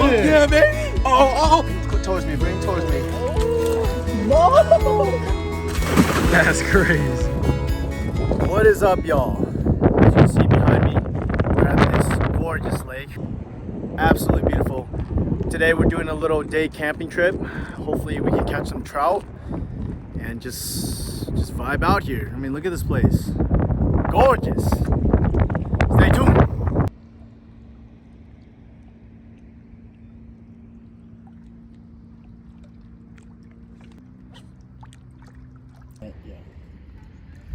Yeah, baby. Oh. Towards me, bring towards me. No. That's crazy. What is up, y'all? As you can see behind me, we're at this gorgeous lake. Absolutely beautiful. Today we're doing a little day camping trip. Hopefully we can catch some trout and just vibe out here. I mean, look at this place. Gorgeous. Stay tuned.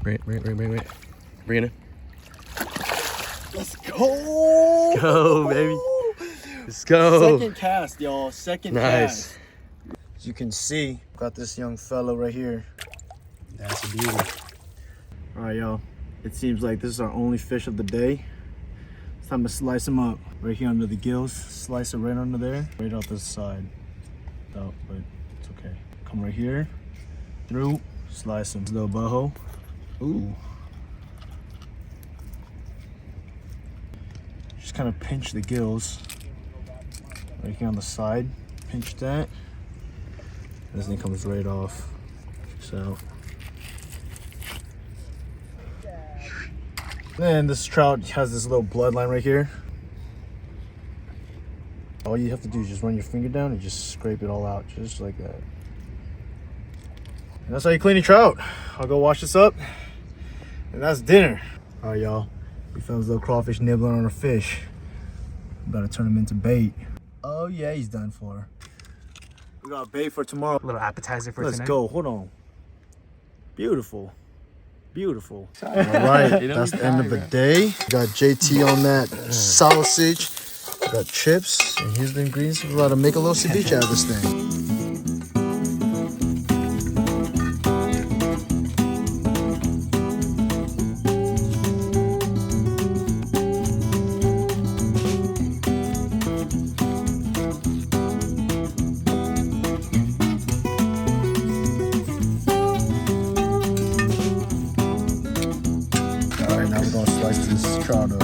Wait. Bring it in. Let's go. Let's go, baby. Let's go. Second cast, y'all. Second cast. As you can see, got this young fellow right here. That's a beauty. All right, y'all. It seems like this is our only fish of the day. It's time to slice him up. Right here under the gills. Slice it right under there. Right out this side. Oh, but it's okay. Come right here. Through. Slice him. Little boho. Ooh. Just kind of pinch the gills. Right here on the side. Pinch that. This thing comes right off. Check this out. And this trout has this little bloodline right here. All you have to do is just run your finger down and just scrape it all out, just like that. And that's how you clean a trout. I'll go wash this up, and that's dinner. All right, y'all. We found this little crawfish nibbling on a fish. We gotta turn him into bait. Oh yeah, he's done for. We got bait for tomorrow. A little appetizer for Let's tonight. go. Hold on. Beautiful. Beautiful. All right, that's the end of the day. We got JT on that sausage. We got chips, and here's the ingredients. We're about to make a little ceviche out of this thing. All right, now we're gonna slice this trout up.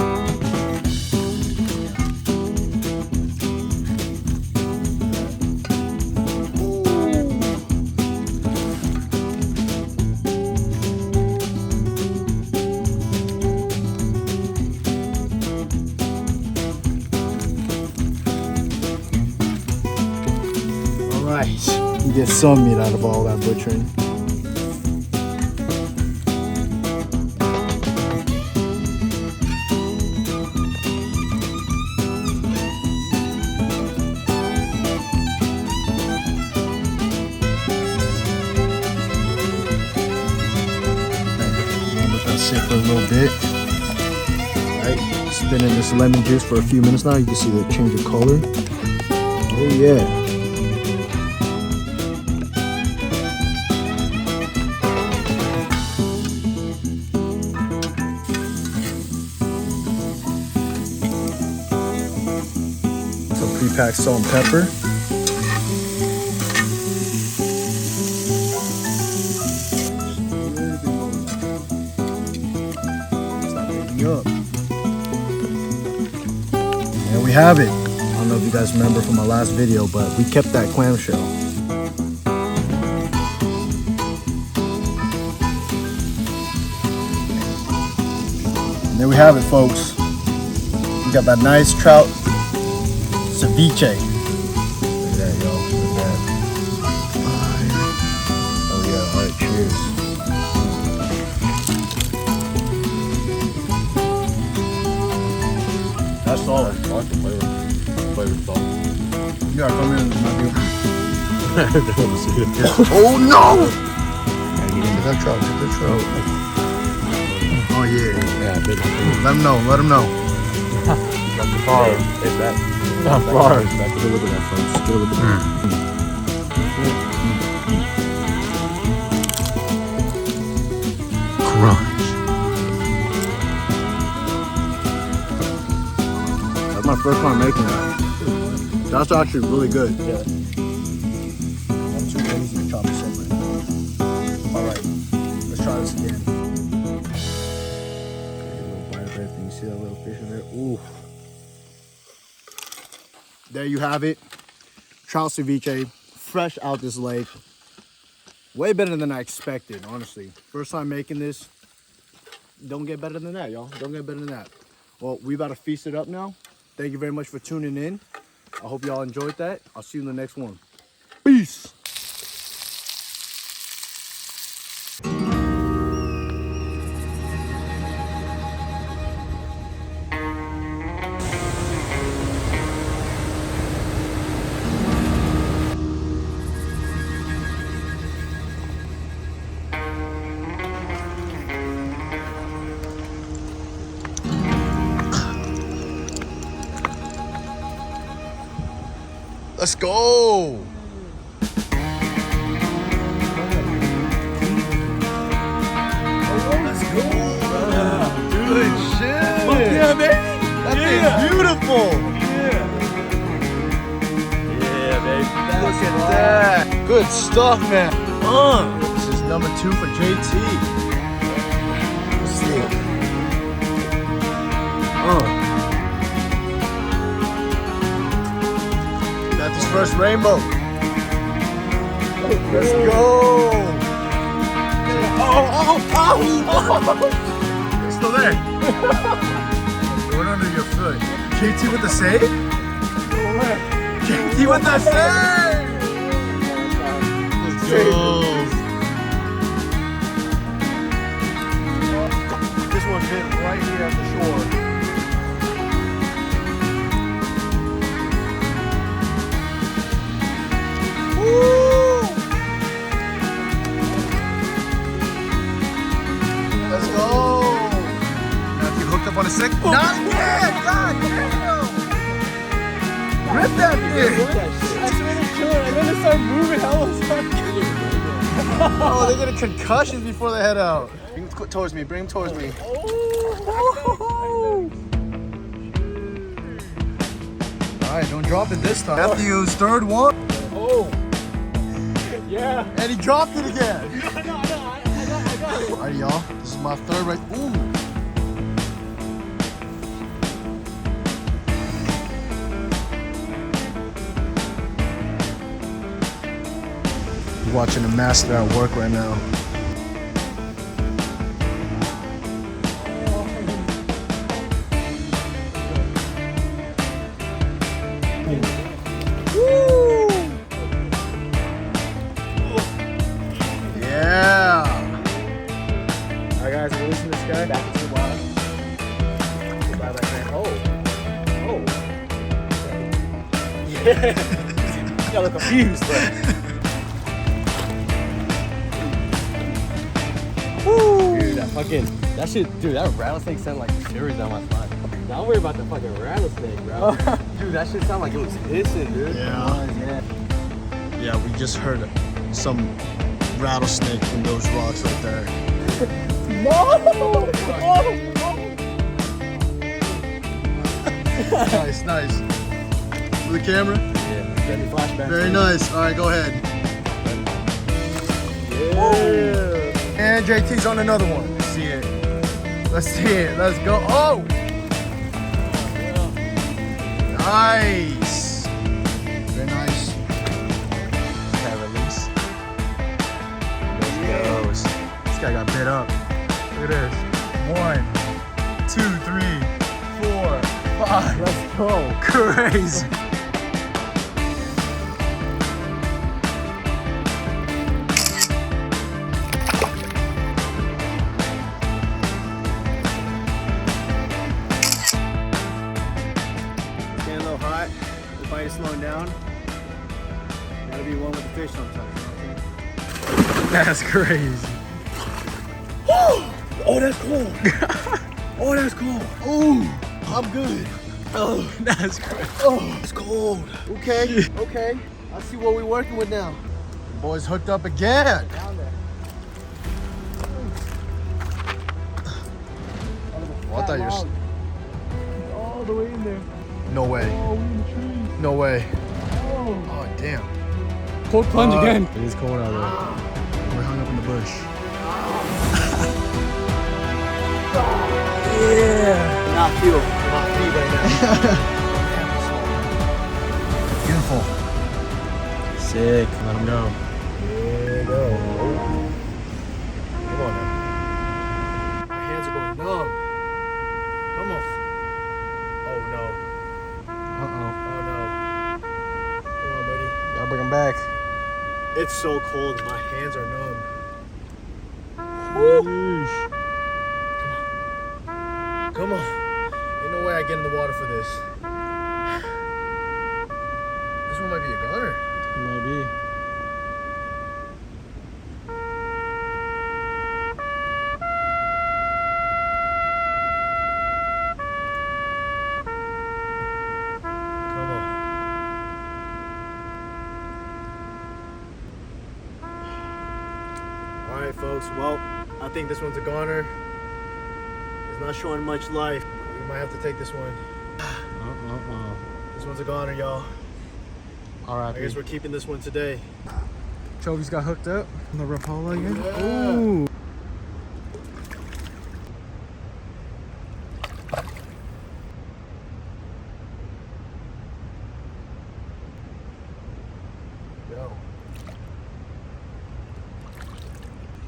All right, you get some meat out of all that butchering. Sit for a little bit. Right, spin in this lemon juice for a few minutes now. You can see the change of color. Oh yeah. Some pre-packed salt and pepper. Up. There we have it. I don't know if you guys remember from my last video, but we kept that clamshell. And there we have it, folks. We got that nice trout ceviche. Look at that, y'all. Look at that. Oh yeah, all right, cheers. That's solid. I like the flavor. Flavor's solid. You gotta come in and not be Oh no! Gotta get into that trout. Get the trout. Oh yeah. Yeah, big. Let him know. Let him know. That's the bar. It's that. Not far. Get a look at that, folks. Get a look at that. Crunch. That's my first time making that. That's actually really good. Yeah. I'm too lazy to chop this up right now. All right, let's try this again. Okay, a little bite of everything. You see that little fish in there? Ooh. there you have it. Trout ceviche, fresh out this lake. Way better than I expected, honestly. First time making this. Don't get better than that, y'all. Don't get better than that. Well, we about to feast it up now. Thank you very much for tuning in. I hope y'all enjoyed that. I'll see you in the next one. Peace. Let's go. Let's go. Good shit. Fuck yeah, baby. That thing's beautiful. Yeah, baby. Look at that. Good stuff, man. This is number 2 for JT. Sick. Got this first rainbow. Let's go. Oh. It's still there. It went under your foot. JT with the save? JT with the save! Let's go. This one hit right here at the shore. Let's go. Matthew hooked up on a sec. Not again! God damn! Rip that thing! I swear to kill and then it started moving. How was that? Oh, they get a concussion before they head out. Bring him towards me. Bring him towards me. All right, don't drop it this time. Matthew's third one. Oh. Yeah. And he dropped it again. I got it. All right, y'all. This is my third right. Ooh. Watching the master at work right now. Woo! Yeah! Alright guys, releasing this guy back into the water. Goodbye, my friend. Oh. Yeah. You got a little confused, but. Dude, that shit, dude, that rattlesnake sounded like shivers down my spine. Don't worry about the fucking rattlesnake, bro. Dude, that shit sounded like it was hissing, dude. Yeah. Yeah, we just heard some rattlesnake in those rocks right there. No! Nice. For the camera? Yeah, let me flashback. Very nice. All right, go ahead. Yeah. And JT's on another one. Let's see it. Let's go. Oh! Nice. Very nice. Okay, release. There goes. This guy got bit up. Look at this. 1, 2, 3, 4, 5. Let's go. Crazy. Slowing down. Gotta be one with the fish sometimes. You know what I'm saying? That's crazy. Oh, that's cool. Oh, that's cool. Oh, I'm good. Oh, that's great. Oh, it's cold. Okay. I see what we're working with now. The boys hooked up again. Down there. Oh, I thought you were. All the way in there. No way. Oh, we in the trees. No way. Oh. Oh, damn. Cold plunge again. It is cold out there. We're hung up in the bush. Yeah. Not feel my feet right now. Sick. Let him go. There you go. Come on now. My hands are going numb. Come on. Oh no. Uh-oh. Oh no. Come on, buddy. Gotta bring him back. It's so cold. My hands are numb. Whoosh. Come on. Ain't no way I get in the water for this. This one might be a goner. Maybe. Come on. Alright folks, well, I think this one's a goner. It's not showing much life. We might have to take this one. This one's a goner, y'all. Alright. I guess we're keeping this one today. Chovy's got hooked up on the Rapala again. Yeah. Ooh. Yo.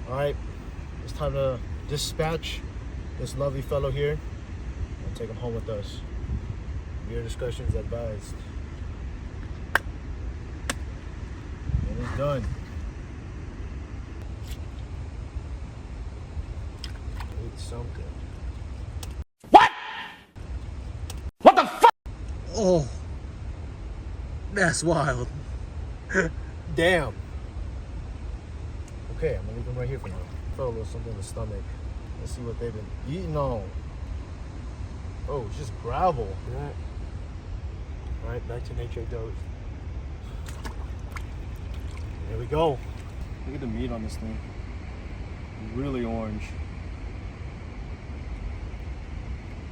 Alright, it's time to dispatch this lovely fellow here and take him home with us. Beer discussions advised. And it's done. Eat something. Oh. That's wild. Damn. Okay, I'm gonna leave him right here for now. Felt a little something in the stomach. Let's see what they've been eating on. Oh, it's just gravel. Right. Alright, back to nature goes. There we go. Look at the meat on this thing. Really orange.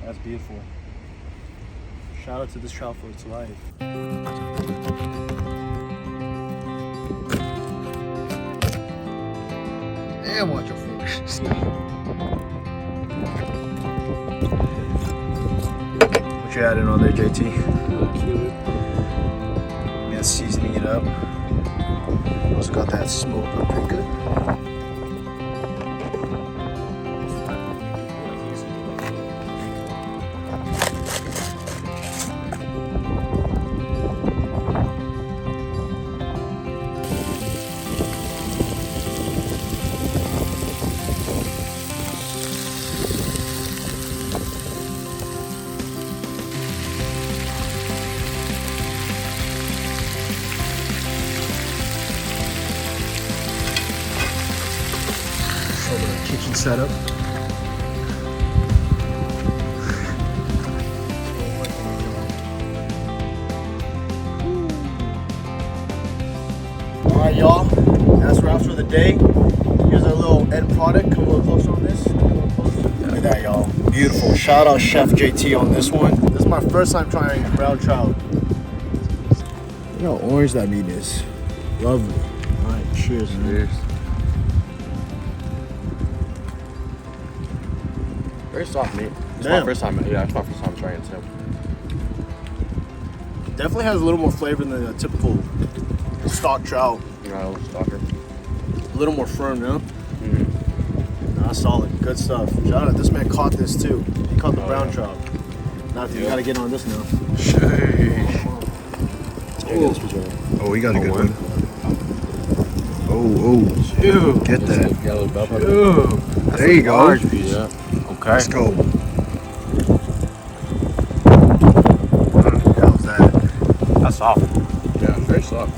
That's beautiful. Shout out to this trout for its life. And watch your fingers. What you adding on there, JT? Yeah, seasoning it up. Also got that smoked paprika. Kitchen setup. Alright y'all, that's wraps for the day. Here's our little end product. Come a little closer on this. Look at that y'all. Beautiful. Shout out Chef JT on this one. This is my first time trying brown trout. Look how orange that meat is. Lovely. Alright, cheers. Cheers. Very soft meat. It's my first time. Yeah, it's my first time trying it too. Definitely has a little more flavor than the typical stock trout. You know, a little stalker. A little more firm, no? Nah, solid. Good stuff. Shout out, this man caught this too. He caught the brown trout. Now you gotta get on this now. Oh, he got a good one. Oh, Ew. get that. Got a little bell pepper. Ew. There you go. Large piece. Yeah. Okay. Let's go. How was that? That's soft. Yeah, it's very soft.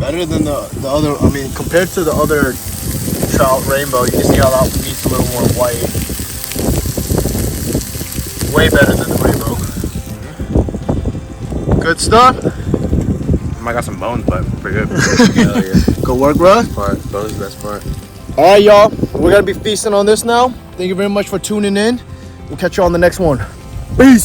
Better than the other, I mean, compared to the other trout rainbow, you can see how that meat's a little more white. Way better than the rainbow. Good stuff. I got some bones, but pretty good. Hell yeah. Good work, bro. Bones is the best part. All right, y'all. We're going to be feasting on this now. Thank you very much for tuning in. We'll catch you on the next one. Peace.